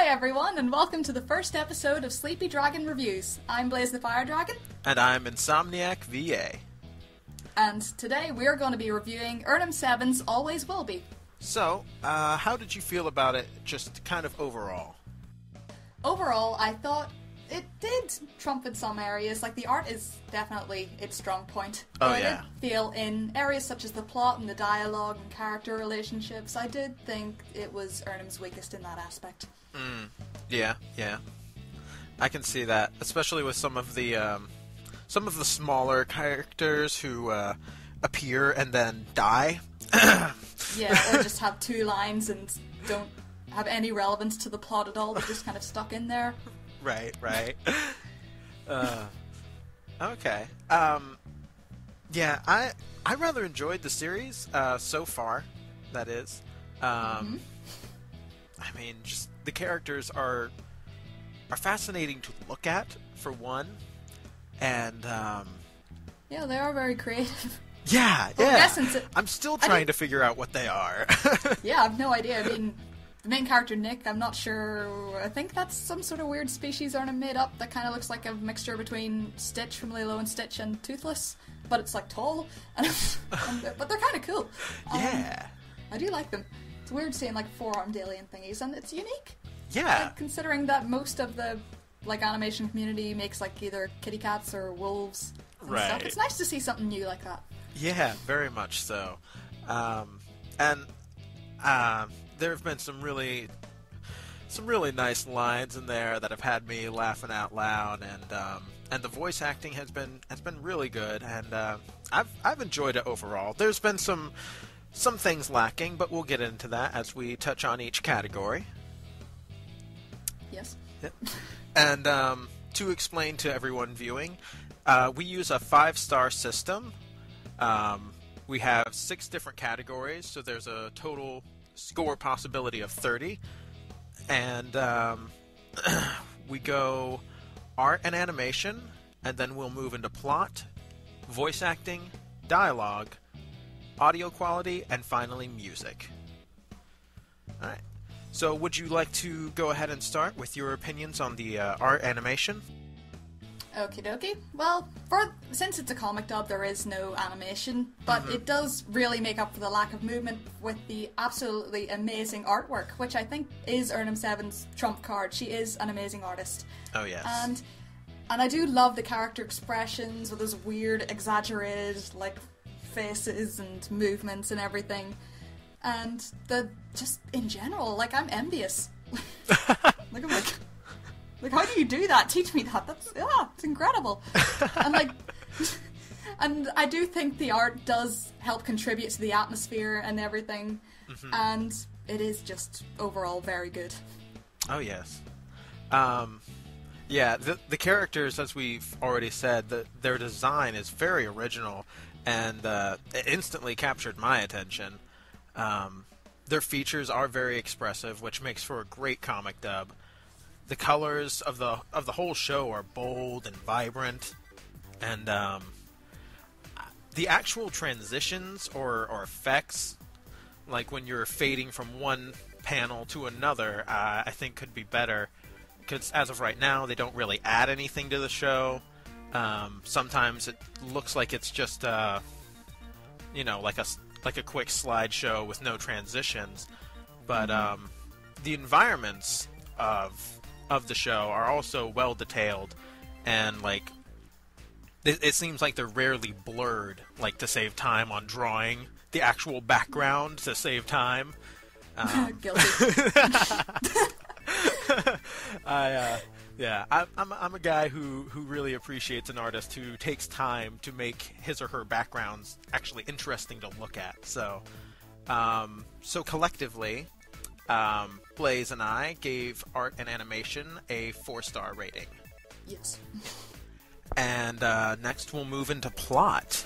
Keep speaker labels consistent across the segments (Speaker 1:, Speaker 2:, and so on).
Speaker 1: Hi everyone, and welcome to the first episode of Sleepy Dragon Reviews. I'm Blaze the Fire Dragon.
Speaker 2: And I'm Insomniac VA.
Speaker 1: And today we are going to be reviewing Urnham 7's Always Will Be.
Speaker 2: So, how did you feel about it, just kind of overall?
Speaker 1: Overall, I thought it did trump in some areas. Like, the art is definitely its strong point.
Speaker 2: Oh,
Speaker 1: but
Speaker 2: yeah.
Speaker 1: I did feel in areas such as the plot and the dialogue and character relationships, I did think it was Urnham's weakest in that aspect.
Speaker 2: Yeah. I can see that, especially with some of the smaller characters who appear and then die.
Speaker 1: Yeah, or just have two lines and don't have any relevance to the plot at all. They're just kind of stuck in there.
Speaker 2: Right. Okay. Yeah, I rather enjoyed the series so far. That is. I mean, just the characters are fascinating to look at, for one, and
Speaker 1: yeah, they are very creative.
Speaker 2: Yeah. I'm still trying to figure out what they are.
Speaker 1: Yeah, I have no idea. I mean, the main character, Nick, I'm not sure. I think that's some sort of weird species Urnham made up that kind of looks like a mixture between Stitch from Lilo and Stitch and Toothless, but it's like tall, but they're kind of cool.
Speaker 2: Yeah.
Speaker 1: I do like them. It's weird seeing like four-armed alien thingies, and it's unique.
Speaker 2: Yeah.
Speaker 1: Like, considering that most of the animation community makes like either kitty cats or wolves and stuff. It's nice to see something new like that.
Speaker 2: Yeah, very much so. And there have been some really nice lines in there that have had me laughing out loud, and the voice acting has been really good, and I've enjoyed it overall. There's been some things lacking, but we'll get into that as we touch on each category.
Speaker 1: Yes.
Speaker 2: Yep. And to explain to everyone viewing, we use a 5-star system. We have 6 different categories, so there's a total score possibility of 30. And we go art and animation, and then we'll move into plot, voice acting, dialogue, audio quality, and finally music. Alright. So would you like to go ahead and start with your opinions on the art animation?
Speaker 1: Okie dokie. Well, since it's a comic dub, there is no animation, but it does really make up for the lack of movement with the absolutely amazing artwork, which I think is Urnham 7's trump card. She is an amazing artist.
Speaker 2: Oh, yes.
Speaker 1: And I do love the character expressions with those weird, exaggerated, like, faces and movements and everything. And just in general, like, I'm envious. Like, I'm like, how do you do that? Teach me that. It's incredible. And I do think the art does help contribute to the atmosphere and everything, and it is just overall very good.
Speaker 2: Oh, yes. Yeah, the characters, as we've already said, their design is very original, and it instantly captured my attention. Their features are very expressive, which makes for a great comic dub. The colors of the whole show are bold and vibrant, and the actual transitions or effects, like when you're fading from one panel to another, I think could be better, because as of right now, they don't really add anything to the show. Sometimes it looks like it's just like a quick slideshow with no transitions, but the environments of the show are also well detailed, and like it seems like they're rarely blurred, like to save time on drawing the actual background to save time.
Speaker 1: Guilty.
Speaker 2: I'm a guy who really appreciates an artist who takes time to make his or her backgrounds actually interesting to look at. So collectively, Blaze and I gave art and animation a 4-star rating.
Speaker 1: Yes.
Speaker 2: And next we'll move into plot.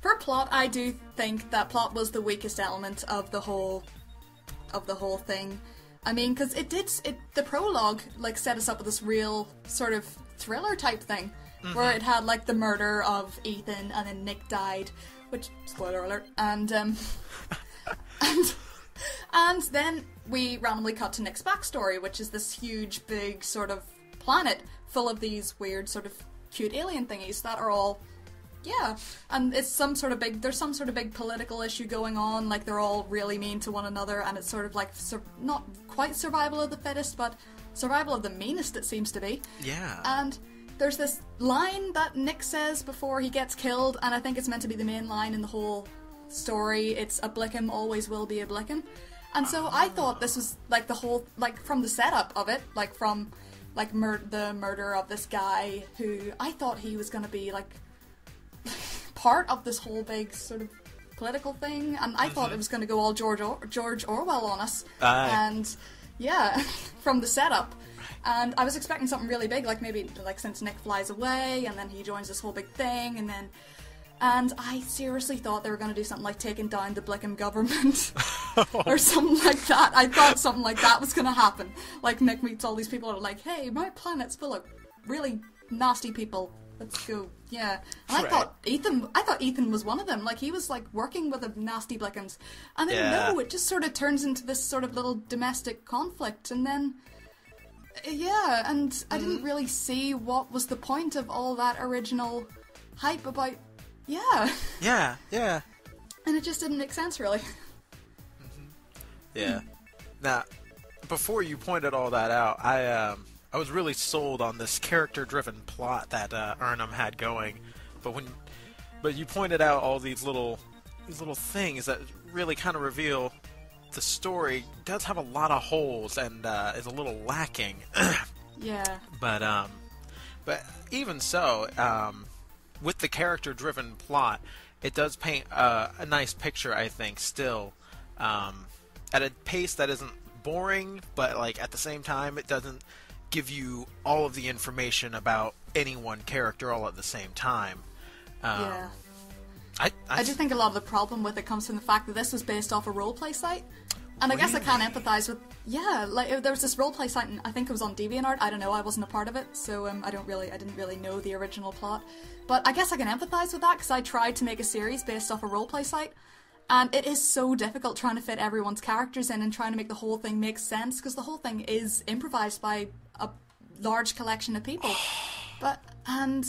Speaker 1: For plot, I do think that plot was the weakest element of the whole thing. I mean, because the prologue like set us up with this real sort of thriller type thing, where it had like the murder of Ethan and then Nick died, which, spoiler alert, and And then we randomly cut to Nick's backstory, which is this huge, big sort of planet full of these weird sort of cute alien thingies that are all, yeah, and it's there's some sort of big political issue going on, like they're all really mean to one another, and it's sort of like, not quite survival of the fittest, but survival of the meanest, it seems to be.
Speaker 2: Yeah.
Speaker 1: And there's this line that Nick says before he gets killed, and I think it's meant to be the main line in the whole story. It's a Blickum always will be a Blickum. And so I thought this was like the whole, like from the setup of it, like from like the murder of this guy who I thought he was going to be like part of this whole big sort of political thing, and I thought it was going to go all George Orwell on us. And yeah, from the setup. And I was expecting something really big, like maybe like since Nick flies away and then he joins this whole big thing, and I seriously thought they were going to do something like taking down the Blickum government or something like that. I thought something like that was going to happen. Like Nick meets all these people and are like, hey, my planet's full of really nasty people. Let's go. Yeah. And
Speaker 2: Right.
Speaker 1: I thought Ethan was one of them. Like he was like working with the nasty Blickums. And then
Speaker 2: Yeah.
Speaker 1: no, it just sort of turns into this sort of little domestic conflict, and then yeah, and I didn't really see what was the point of all that original hype about, yeah.
Speaker 2: Yeah, yeah.
Speaker 1: And it just didn't make sense, really.
Speaker 2: Yeah. Now, before you pointed all that out, I was really sold on this character-driven plot that Urnham had going, but you pointed out all these little things that really kind of reveal the story does have a lot of holes and is a little lacking.
Speaker 1: Yeah.
Speaker 2: But even so, with the character-driven plot, it does paint a nice picture, I think, still, at a pace that isn't boring, but like at the same time, it doesn't give you all of the information about any one character all at the same time.
Speaker 1: Yeah.
Speaker 2: I
Speaker 1: do think a lot of the problem with it comes from the fact that this was based off a roleplay site. And I guess I can't empathize with, yeah, like there was this roleplay site, and I think it was on DeviantArt. I don't know, I wasn't a part of it, so I didn't really know the original plot. But I guess I can empathize with that because I tried to make a series based off a roleplay site, and it is so difficult trying to fit everyone's characters in and trying to make the whole thing make sense, because the whole thing is improvised by a large collection of people. And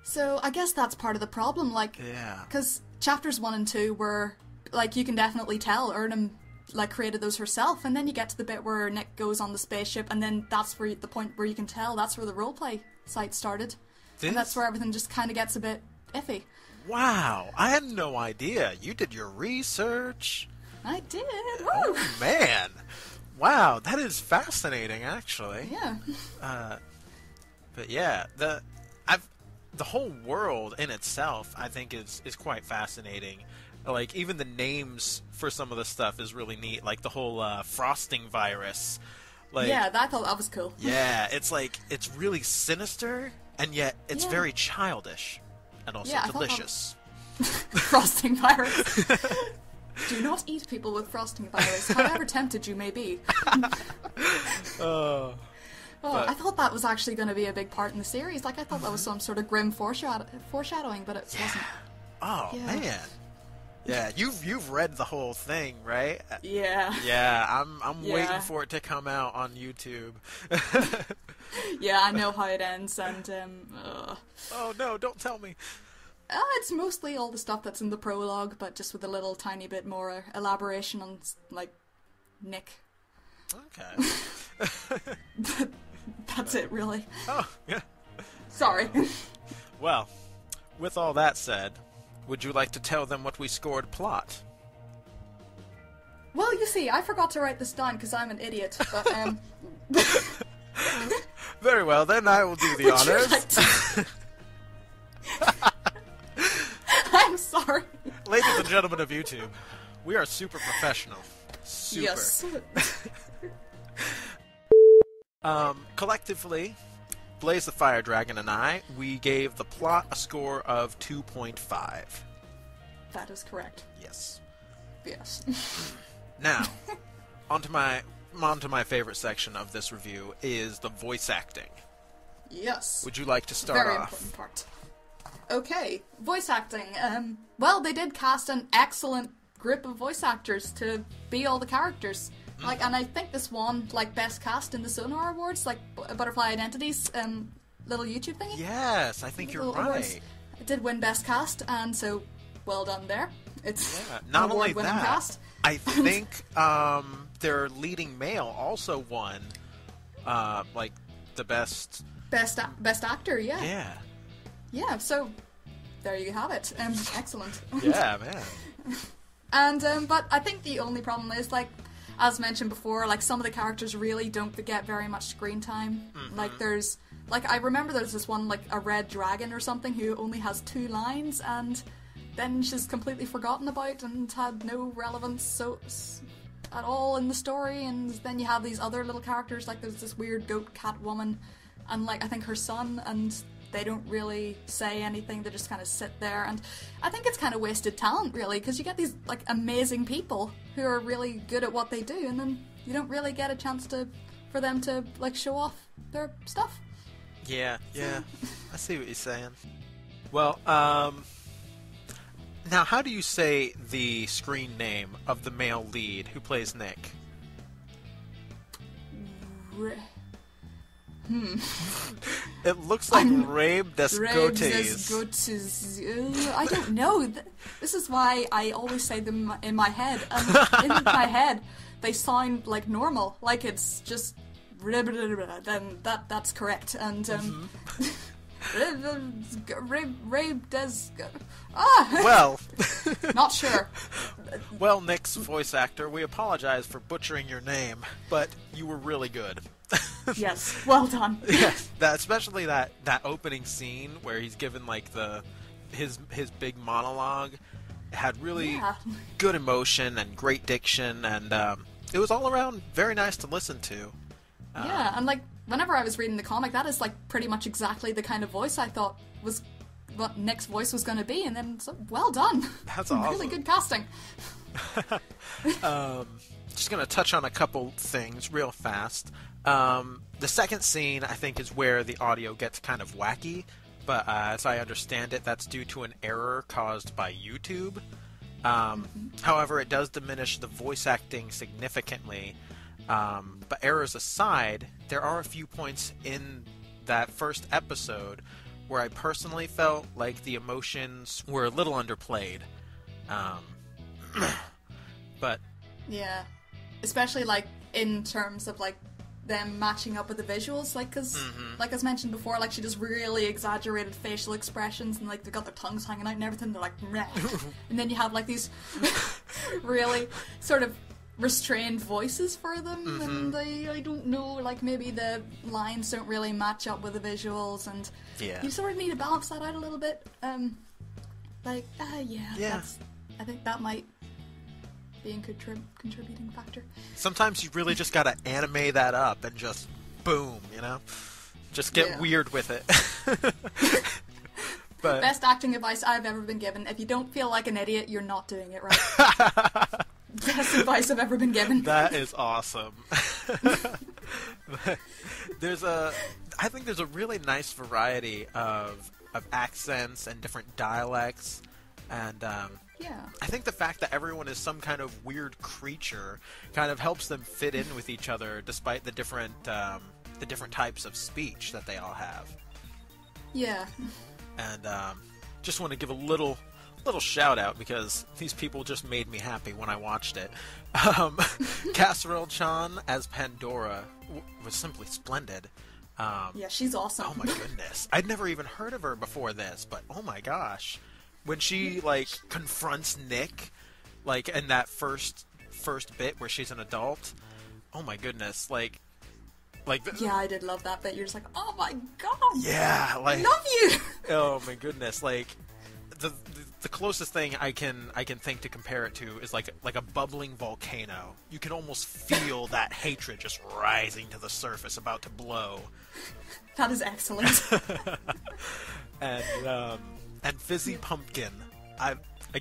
Speaker 1: so I guess that's part of the problem, like,
Speaker 2: Yeah.
Speaker 1: because chapters 1 and 2 were, like, you can definitely tell Urnham like created those herself, and then you get to the bit where Nick goes on the spaceship, and then that's where the point where you can tell that's where the roleplay site started. And that's where everything just kind of gets a bit iffy.
Speaker 2: Wow, I had no idea. You did your research.
Speaker 1: I did. Woo!
Speaker 2: Oh man, wow, that is fascinating, actually.
Speaker 1: Yeah.
Speaker 2: But yeah, the whole world in itself, I think, is quite fascinating. Like, even the names for some of the stuff is really neat. Like the whole frosting virus. Like,
Speaker 1: Yeah, I thought that was cool.
Speaker 2: yeah, it's like it's really sinister, and yet it's
Speaker 1: Yeah.
Speaker 2: very childish, and also
Speaker 1: Yeah, I thought that-
Speaker 2: delicious.
Speaker 1: Frosting virus. Do not eat people with frosting virus, however tempted you may be.
Speaker 2: Oh. But-
Speaker 1: I thought that was actually going to be a big part in the series. Like, I thought that was some sort of grim foreshadowing, but it wasn't.
Speaker 2: Oh
Speaker 1: Yeah.
Speaker 2: man. Yeah, you've read the whole thing, right?
Speaker 1: Yeah.
Speaker 2: Yeah, I'm
Speaker 1: Yeah.
Speaker 2: waiting for it to come out on YouTube.
Speaker 1: Yeah, I know how it ends, and
Speaker 2: Oh no, don't tell me.
Speaker 1: it's mostly all the stuff that's in the prologue, but just with a little tiny bit more elaboration on, like, Nick.
Speaker 2: Okay.
Speaker 1: That's it, really.
Speaker 2: Oh, yeah.
Speaker 1: Sorry.
Speaker 2: Well, with all that said, would you like to tell them what we scored plot?
Speaker 1: Well, you see, I forgot to write this down because I'm an idiot, but,
Speaker 2: Very well, then I will do the
Speaker 1: would you
Speaker 2: honors.
Speaker 1: like to... I'm sorry.
Speaker 2: Ladies and gentlemen of YouTube, we are super professional. Super.
Speaker 1: Yes.
Speaker 2: Collectively, Blaze the Fire Dragon and I, we gave the plot a score of 2.5.
Speaker 1: That is correct.
Speaker 2: Yes.
Speaker 1: Yes.
Speaker 2: Now, onto my favorite section of this review is the voice acting.
Speaker 1: Yes.
Speaker 2: Would you like to start
Speaker 1: Very
Speaker 2: off?
Speaker 1: important part. Okay, voice acting. Well, they did cast an excellent group of voice actors to be all the characters. Like, and I think this won like best cast in the Sonar Awards, like Butterfly Identities, little YouTube thingy.
Speaker 2: Yes, I think you're right.
Speaker 1: It did win best cast, and so well done there. It's
Speaker 2: not only
Speaker 1: award-winning
Speaker 2: that,
Speaker 1: cast.
Speaker 2: I think their leading male also won, like the best
Speaker 1: actor. Yeah. Yeah. So there you have it. Excellent.
Speaker 2: Yeah, man.
Speaker 1: And but I think the only problem is, like, as mentioned before, like, some of the characters really don't get very much screen time. Like, there's, like, I remember there's this one, like, a red dragon or something who only has 2 lines, and then she's completely forgotten about and had no relevance at all in the story. And then you have these other little characters, like there's this weird goat cat woman, and, like, I think her son, and they don't really say anything, they just kind of sit there, and I think it's kind of wasted talent, really, because you get these, like, amazing people who are really good at what they do, and then you don't really get a chance for them to, like, show off their stuff.
Speaker 2: Yeah, I see what you're saying. Well, now how do you say the screen name of the male lead who plays Nick? It looks like Rabe Descotes.
Speaker 1: I don't know. This is why I always say them in my head. And in my head, they sound like normal. Like it's just... Then that's correct. And... Rabe Des...
Speaker 2: Well...
Speaker 1: Not sure.
Speaker 2: Well, Nick's voice actor, we apologize for butchering your name, but you were really good.
Speaker 1: Yes, well done.
Speaker 2: Yes, especially that opening scene where he's given like his big monologue. It had really good emotion and great diction, and it was all around very nice to listen to.
Speaker 1: Yeah, and like whenever I was reading the comic, that is like pretty much exactly the kind of voice I thought was what Nick's voice was going to be, and then so well done.
Speaker 2: That's awesome.
Speaker 1: Really good casting.
Speaker 2: Just going to touch on a couple things real fast. The second scene, I think, is where the audio gets kind of wacky, but as I understand it, that's due to an error caused by YouTube. However, it does diminish the voice acting significantly. But errors aside, there are a few points in that first episode where I personally felt like the emotions were a little underplayed. But...
Speaker 1: Yeah. Especially, like, in terms of, like, them matching up with the visuals, like, because, like, as mentioned before, like, she does really exaggerated facial expressions, and, like, they've got their tongues hanging out and everything, they're like, meh. And then you have, like, these really sort of restrained voices for them, and I don't know, like, maybe the lines don't really match up with the visuals, and you sort of need to balance that out a little bit. I think that might be a contributing factor.
Speaker 2: Sometimes you really just gotta animate that up and just boom, you know? Just get weird with it. But
Speaker 1: best acting advice I've ever been given: if you don't feel like an idiot, you're not doing it right. Best advice I've ever been given.
Speaker 2: That is awesome. I think there's a really nice variety of accents and different dialects, and I think the fact that everyone is some kind of weird creature kind of helps them fit in with each other, despite the different types of speech that they all have.
Speaker 1: Yeah.
Speaker 2: And just want to give a little shout out because these people just made me happy when I watched it. Casserole Chan as Pandora was simply splendid.
Speaker 1: Yeah, she's awesome.
Speaker 2: Oh my goodness. I'd never even heard of her before this, but oh my gosh. When she, like, confronts Nick, like, in that first bit where she's an adult, oh my goodness, like...
Speaker 1: Yeah, I did love that bit. You're just like, oh my god!
Speaker 2: Yeah, like...
Speaker 1: I love you!
Speaker 2: Oh my goodness, like... The closest thing I can think to compare it to is like a bubbling volcano. You can almost feel that hatred just rising to the surface, about to blow.
Speaker 1: That is excellent.
Speaker 2: And Fizzy Pumpkin.
Speaker 1: Oh,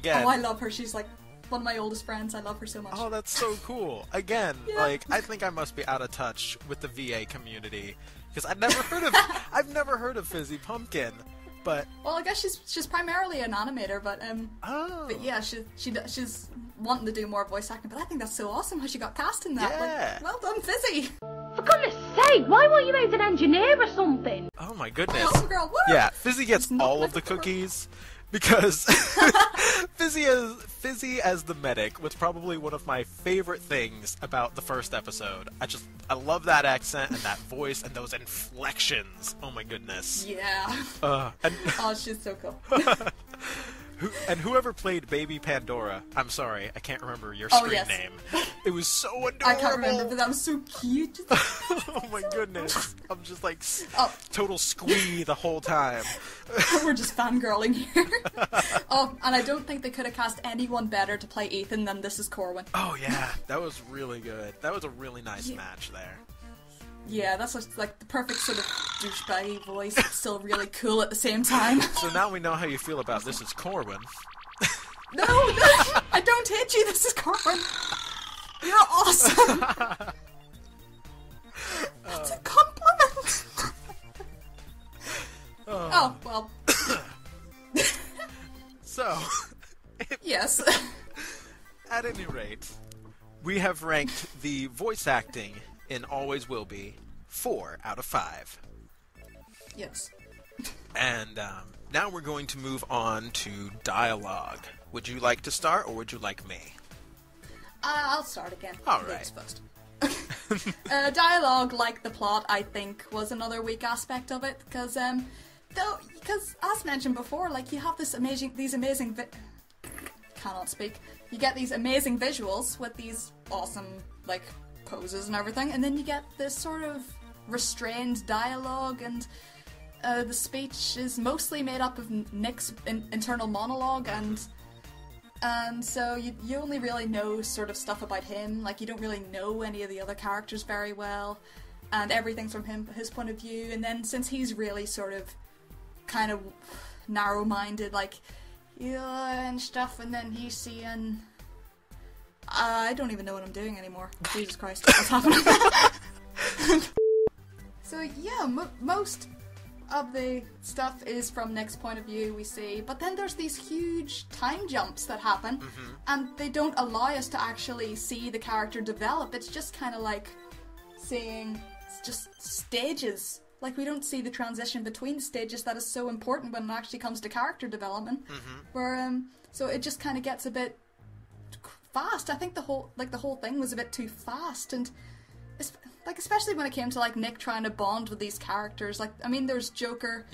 Speaker 1: I love her. She's like one of my oldest friends. I love her so much.
Speaker 2: Oh, that's so cool. Again, like, I think I must be out of touch with the VA community because I've never heard of Fizzy Pumpkin. But
Speaker 1: well, I guess she's primarily an animator, but yeah, she's wanting to do more voice acting, but I think that's so awesome how she got cast in that.
Speaker 2: Yeah.
Speaker 1: Like, well done, Fizzy.
Speaker 3: For goodness sake, why weren't you made an engineer or something?
Speaker 2: Oh my goodness.
Speaker 1: Oh, girl, woo!
Speaker 2: Yeah, Fizzy gets
Speaker 1: not
Speaker 2: all
Speaker 1: my
Speaker 2: of the
Speaker 1: favorite.
Speaker 2: cookies because Fizzy as the medic was probably one of my favorite things about the first episode. I love that accent and that voice and those inflections. Oh my goodness.
Speaker 1: Yeah.
Speaker 2: And
Speaker 1: Oh, she's so cool.
Speaker 2: whoever played Baby Pandora, I'm sorry, I can't remember your
Speaker 1: Oh,
Speaker 2: screen
Speaker 1: yes.
Speaker 2: name. It was so adorable.
Speaker 1: I can't remember, but that was so cute.
Speaker 2: Oh my goodness. I'm just like
Speaker 1: Oh.
Speaker 2: total squee the whole time.
Speaker 1: We're just fangirling here. Oh, and I don't think they could have cast anyone better to play Ethan than this is Corwin.
Speaker 2: Oh yeah, that was really good. That was a really nice match there.
Speaker 1: Yeah, that's just, like the perfect sort of douchebaggy voice, but still really cool at the same time.
Speaker 2: So now we know how you feel about This Is Corwin.
Speaker 1: No, I don't hate you. This is Corwin. You're awesome. That's a compliment. Oh, well.
Speaker 2: So,
Speaker 1: Yes.
Speaker 2: at any rate, we have ranked the voice acting in Always Will Be 4 out of 5.
Speaker 1: Yes.
Speaker 2: And now we're going to move on to dialogue. Would you like to start, or would you like me?
Speaker 1: I'll start again.
Speaker 2: All
Speaker 1: Ladies
Speaker 2: right.
Speaker 1: first. Dialogue, like the plot, I think was another weak aspect of it because as mentioned before, like you have these amazing cannot speak. You get these amazing visuals with these awesome like poses and everything, and then you get this sort of restrained dialogue, and the speech is mostly made up of Nick's internal monologue, and so you only really know sort of stuff about him. Like you don't really know any of the other characters very well, and everything's from his point of view. And then since he's really sort of kind of narrow-minded, like and stuff, and then he's seeing. I don't even know what I'm doing anymore. Jesus Christ, what's happening? So yeah, most of the stuff is from Nick's point of view, we see, but then there's these huge time jumps that happen, and they don't allow us to actually see the character develop. It's just kind of like seeing just stages. Like, we don't see the transition between stages that is so important when it actually comes to character development. Where so it just kind of gets a bit fast. I think the whole thing was a bit too fast, and especially when it came to like Nick trying to bond with these characters. Like, I mean, there's Joker,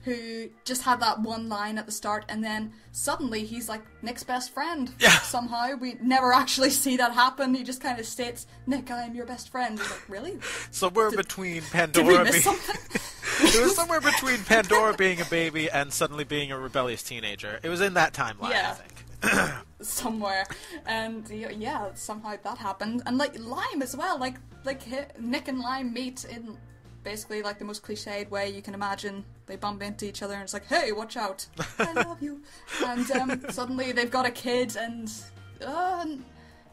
Speaker 1: who just had that one line at the start, and then suddenly he's like Nick's best friend.
Speaker 2: Yeah.
Speaker 1: Somehow we never actually see that happen. He just kind of states, "Nick, I am your best friend." He's like, really?
Speaker 2: Somewhere between
Speaker 1: Did
Speaker 2: Pandora
Speaker 1: we miss something?
Speaker 2: It was somewhere between Pandora being a baby and suddenly being a rebellious teenager. It was in that timeline, I
Speaker 1: Yeah.
Speaker 2: think.
Speaker 1: Somewhere, and yeah, somehow that happened. And like Lime as well, like Nick and Lime meet in basically like the most cliched way you can imagine. They bump into each other and it's like, hey, watch out, I love you. And suddenly they've got a kid, and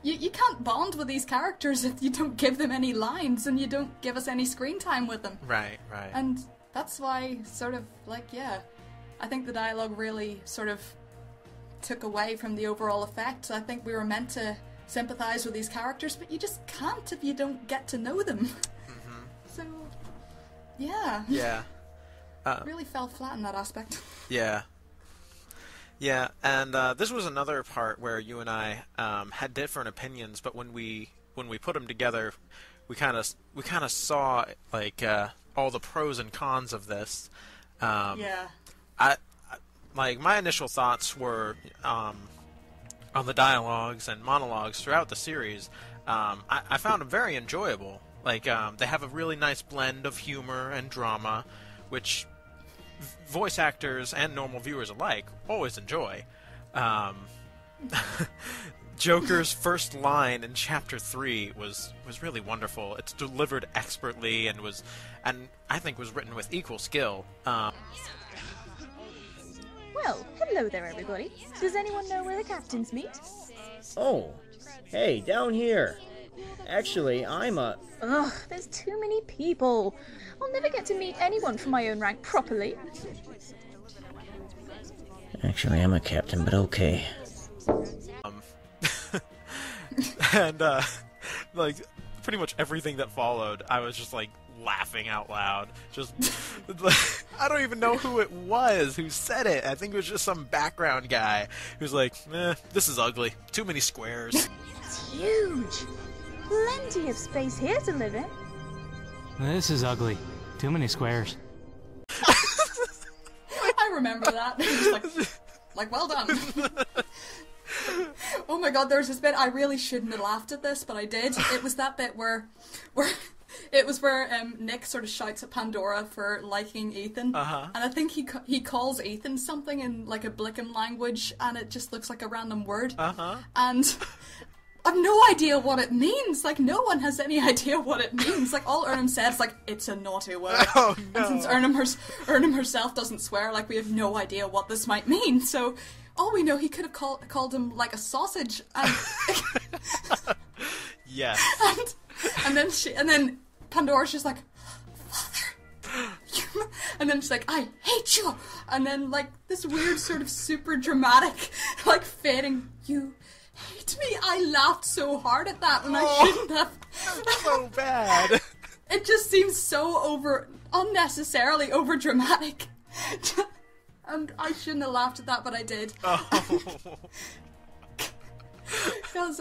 Speaker 1: you can't bond with these characters if you don't give them any lines and you don't give us any screen time with them.
Speaker 2: Right.
Speaker 1: And that's why sort of like, yeah, I think the dialogue really sort of took away from the overall effect. I think we were meant to sympathize with these characters, but you just can't if you don't get to know them. So, yeah.
Speaker 2: Yeah.
Speaker 1: Really fell flat in that aspect.
Speaker 2: Yeah. Yeah, and this was another part where you and I had different opinions, but when we put them together, we kind of saw like all the pros and cons of this.
Speaker 1: Yeah.
Speaker 2: Like, my initial thoughts were on the dialogues and monologues throughout the series. I found them very enjoyable. Like, they have a really nice blend of humor and drama, which voice actors and normal viewers alike always enjoy. Joker's first line in Chapter 3 was really wonderful. It's delivered expertly and I think was written with equal skill.
Speaker 4: Well, hello there, everybody. Does anyone know where the captains meet?
Speaker 5: Oh, hey, down here. Actually, I'm a...
Speaker 4: Ugh, there's too many people. I'll never get to meet anyone from my own rank properly.
Speaker 5: Actually, I'm a captain, but okay.
Speaker 2: And like pretty much everything that followed, I was just like laughing out loud. Just I don't even know who it was who said it. I think it was just some background guy who's like, this is ugly. Too many squares.
Speaker 4: It's huge. Plenty of space here to live in.
Speaker 6: This is ugly. Too many squares.
Speaker 1: I remember that. Just like, well done. Oh my god, there's this bit, I really shouldn't have laughed at this, but I did. It was that bit where Nick sort of shouts at Pandora for liking Ethan, and I think he calls Ethan something in like a Blickum language, and it just looks like a random word, and I've no idea what it means. Like, no one has any idea what it means. Like, all Ernham said is like, it's a naughty word.
Speaker 2: Oh no!
Speaker 1: And since Ernham herself doesn't swear, like, we have no idea what this might mean. So, all we know, he could have called him like a sausage. And
Speaker 2: Yes.
Speaker 1: and then Pandora's just like, Father. And then she's like, I hate you. And then like this weird sort of super dramatic, like fading. You hate me. I laughed so hard at that when I shouldn't have.
Speaker 2: So bad.
Speaker 1: It just seems so unnecessarily over dramatic. And I shouldn't have laughed at that, but I did. Because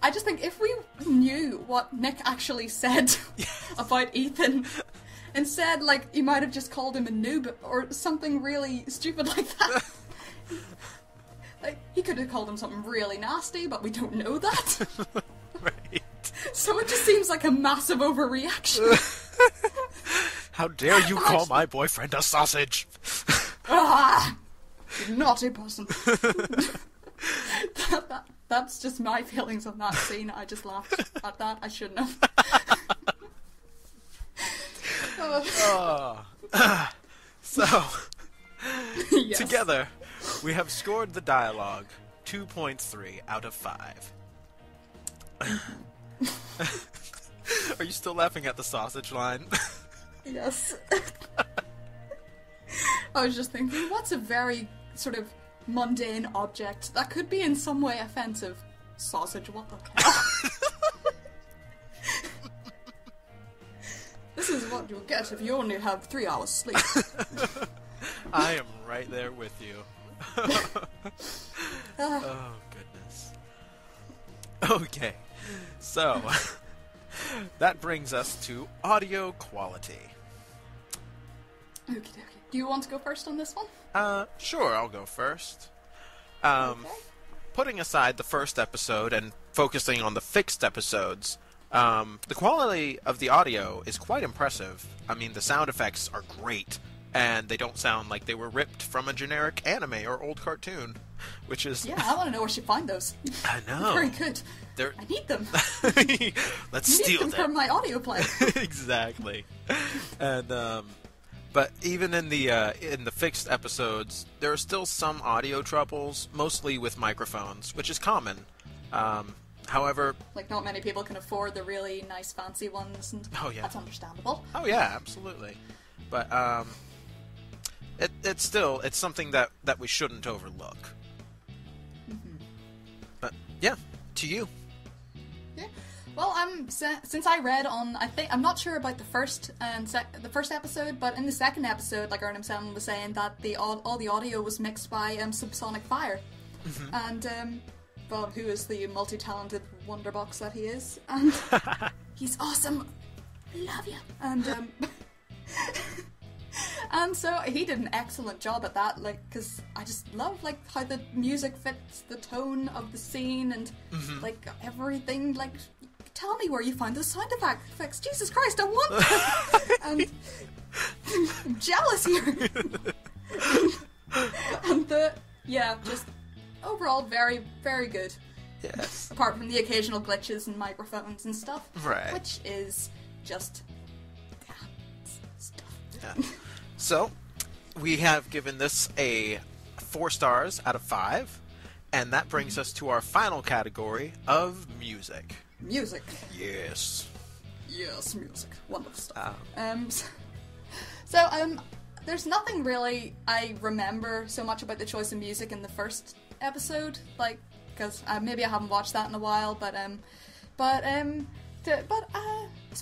Speaker 1: I just think if we knew what Nick actually said about Ethan, instead, like, he might have just called him a noob or something really stupid like that. Like, he could have called him something really nasty, but we don't know that.
Speaker 2: Right.
Speaker 1: So it just seems like a massive overreaction.
Speaker 2: How dare you call my boyfriend a sausage?
Speaker 1: Ah! You naughty person. That's just my feelings on that scene. I just laughed at that. I shouldn't have.
Speaker 2: So,
Speaker 1: Yes.
Speaker 2: together, we have scored the dialogue 2.3 out of 5. Are you still laughing at the sausage line?
Speaker 1: Yes. I was just thinking, what's a very sort of mundane object that could be in some way offensive? Sausage, what the hell? This is what you'll get if you only have 3 hours sleep.
Speaker 2: I am right there with you. Oh, goodness. Okay, so that brings us to audio quality.
Speaker 1: Okay. Do you want to go first on this one?
Speaker 2: Sure, I'll go first.
Speaker 1: Okay.
Speaker 2: Putting aside the first episode and focusing on the fixed episodes, the quality of the audio is quite impressive. I mean, the sound effects are great, and they don't sound like they were ripped from a generic anime or old cartoon, which is...
Speaker 1: Yeah, I want to know where she find those.
Speaker 2: I know.
Speaker 1: Very good.
Speaker 2: They're...
Speaker 1: I need them.
Speaker 2: Let's
Speaker 1: I need
Speaker 2: steal
Speaker 1: them
Speaker 2: them.
Speaker 1: for my audio play.
Speaker 2: Exactly. And, but even in the fixed episodes, there are still some audio troubles, mostly with microphones, which is common. However...
Speaker 1: Like, not many people can afford the really nice, fancy ones, and that's understandable.
Speaker 2: Oh, yeah, absolutely. But, it's something that we shouldn't overlook.
Speaker 1: Mm-hmm.
Speaker 2: But, yeah, to you.
Speaker 1: Yeah. Well, since I read on, I'm not sure about the first episode, but in the second episode, like Ernham Seven was saying, that all the audio was mixed by Subsonic Fire, and Bob, who is the multi-talented wonderbox that he is, and he's awesome. I love you. And and so he did an excellent job at that, like, because I just love like how the music fits the tone of the scene and like everything. Like, tell me where you find those sound effects. Jesus Christ, I want them. And I'm jealous here. And just overall very, very good.
Speaker 2: Yes.
Speaker 1: Apart from the occasional glitches and microphones and stuff,
Speaker 2: Right.
Speaker 1: Which is just stuff.
Speaker 2: Yeah. So, we have given this a 4 stars out of 5, and that brings us to our final category of music.
Speaker 1: Music.
Speaker 2: Yes.
Speaker 1: Yes, music. Wonderful stuff. So, there's nothing really I remember so much about the choice of music in the first episode. Like, because maybe I haven't watched that in a while, but as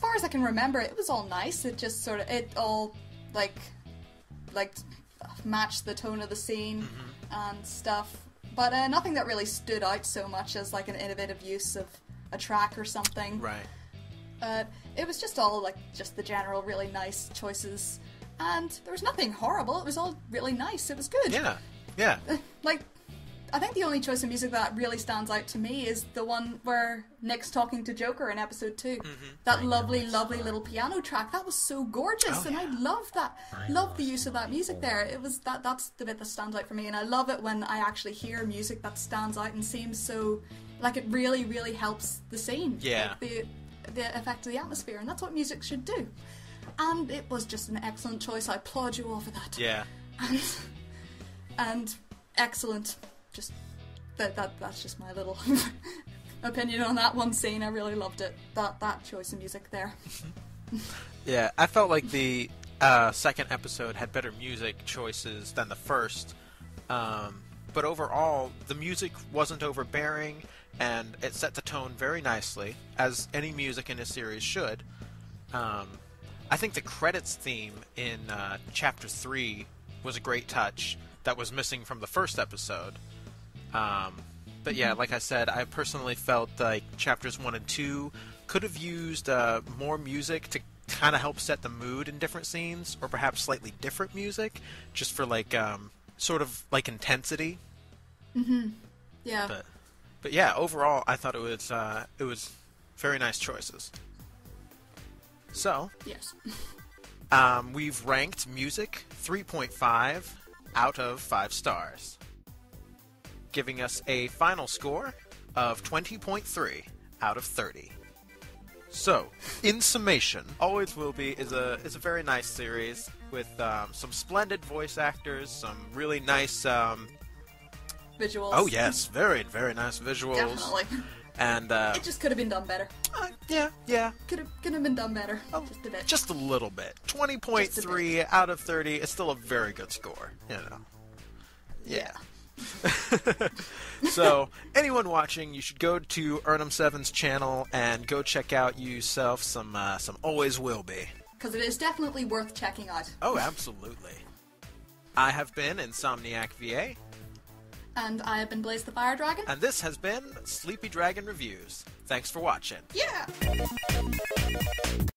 Speaker 1: far as I can remember, it was all nice. It just sort of, it all like matched the tone of the scene and stuff, but nothing that really stood out so much as like an innovative use of a track or something.
Speaker 2: Right.
Speaker 1: It was just all like just the general really nice choices, and there was nothing horrible. It was all really nice. It was good.
Speaker 2: Yeah.
Speaker 1: Like, I think the only choice of music that really stands out to me is the one where Nick's talking to Joker in episode 2. That lovely little piano track. That was so gorgeous, and I loved that. Loved the use of that music there. It was that's the bit that stands out for me, and I love it when I actually hear music that stands out and seems so like it really, really helps the scene.
Speaker 2: Yeah.
Speaker 1: Like the effect of the atmosphere, and that's what music should do. And it was just an excellent choice. I applaud you all for that.
Speaker 2: Yeah.
Speaker 1: And excellent. Just that's just my little opinion on that one scene. I really loved it. That choice of music there.
Speaker 2: Yeah, I felt like the second episode had better music choices than the first. But overall, the music wasn't overbearing, and it set the tone very nicely, as any music in a series should. I think the credits theme in Chapter 3 was a great touch that was missing from the first episode. But yeah, like I said, I personally felt like Chapters 1 and 2 could have used more music to kind of help set the mood in different scenes, or perhaps slightly different music, just for like sort of like intensity.
Speaker 1: Yeah.
Speaker 2: But yeah, overall, I thought it was very nice choices. So,
Speaker 1: Yes.
Speaker 2: we've ranked music 3.5 out of 5 stars, giving us a final score of 20.3 out of 30. So, in summation, Always Will Be is a very nice series with some splendid voice actors, some really nice
Speaker 1: Visuals.
Speaker 2: oh yes, very nice visuals.
Speaker 1: Definitely.
Speaker 2: And
Speaker 1: It just could have been done better.
Speaker 2: yeah.
Speaker 1: Could have been done better. Just a bit.
Speaker 2: Just a little bit. 20.3 out of 30 is still a very good score, you know. Yeah. So, anyone watching, you should go to Ernum7's channel and go check out yourself some Always Will Be.
Speaker 1: Because it is definitely worth checking out.
Speaker 2: Oh, absolutely. I have been Insomniac VA,
Speaker 1: And I have been Blaze the Fire Dragon.
Speaker 2: and this has been Sleepy Dragon Reviews. Thanks for watching.
Speaker 1: Yeah!